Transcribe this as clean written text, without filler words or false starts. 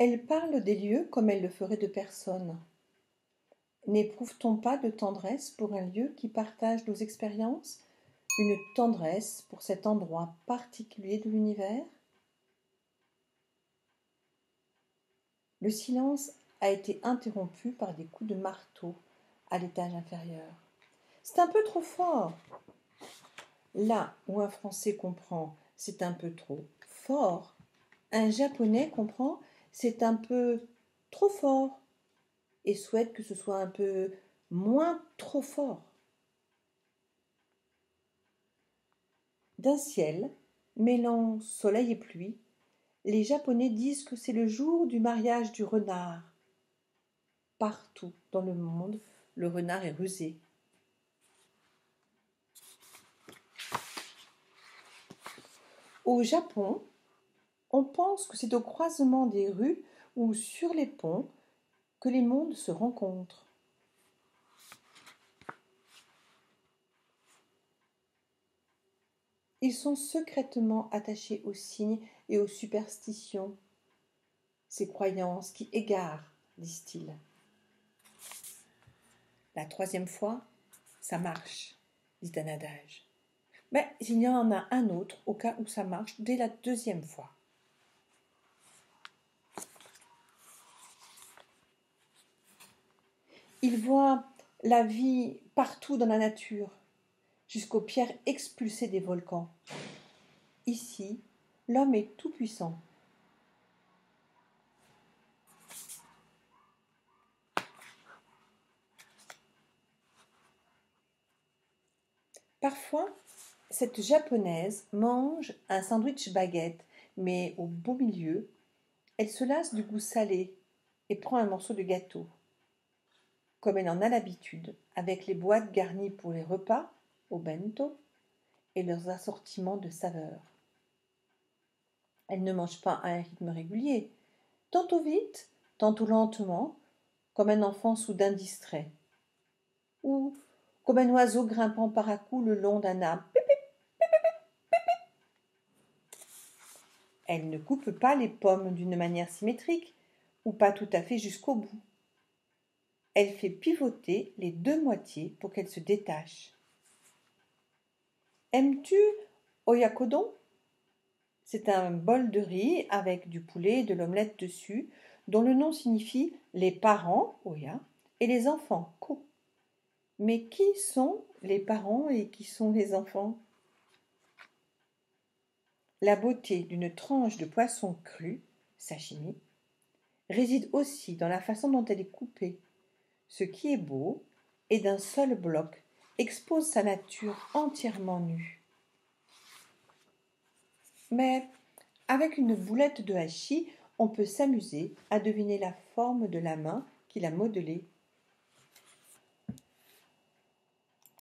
Elle parle des lieux comme elle le ferait de personnes. N'éprouve-t-on pas de tendresse pour un lieu qui partage nos expériences, une tendresse pour cet endroit particulier de l'univers? Le silence a été interrompu par des coups de marteau à l'étage inférieur. C'est un peu trop fort. Là où un Français comprend, c'est un peu trop fort. Un Japonais comprend, c'est un peu trop fort et souhaite que ce soit un peu moins trop fort. D'un ciel, mêlant soleil et pluie, les Japonais disent que c'est le jour du mariage du renard. Partout dans le monde, le renard est rusé. Au Japon, on pense que c'est au croisement des rues ou sur les ponts que les mondes se rencontrent. Ils sont secrètement attachés aux signes et aux superstitions, ces croyances qui égarent, disent-ils. La troisième fois, ça marche, dit un adage. Mais il y en a un autre au cas où ça marche dès la deuxième fois. Il voit la vie partout dans la nature, jusqu'aux pierres expulsées des volcans. Ici, l'homme est tout-puissant. Parfois, cette japonaise mange un sandwich baguette, mais au beau milieu, elle se lasse du goût salé et prend un morceau de gâteau. Comme elle en a l'habitude, avec les boîtes garnies pour les repas, au bento, et leurs assortiments de saveurs. Elle ne mange pas à un rythme régulier, tantôt vite, tantôt lentement, comme un enfant soudain distrait, ou comme un oiseau grimpant par à coups le long d'un arbre. Elle ne coupe pas les pommes d'une manière symétrique, ou pas tout à fait jusqu'au bout. Elle fait pivoter les deux moitiés pour qu'elles se détachent. Aimes-tu oyakodon? C'est un bol de riz avec du poulet et de l'omelette dessus, dont le nom signifie les parents, oya, et les enfants, ko. Mais qui sont les parents et qui sont les enfants? La beauté d'une tranche de poisson cru, sashimi, réside aussi dans la façon dont elle est coupée. Ce qui est beau et d'un seul bloc expose sa nature entièrement nue. Mais avec une boulette de hachis, on peut s'amuser à deviner la forme de la main qui l'a modelée.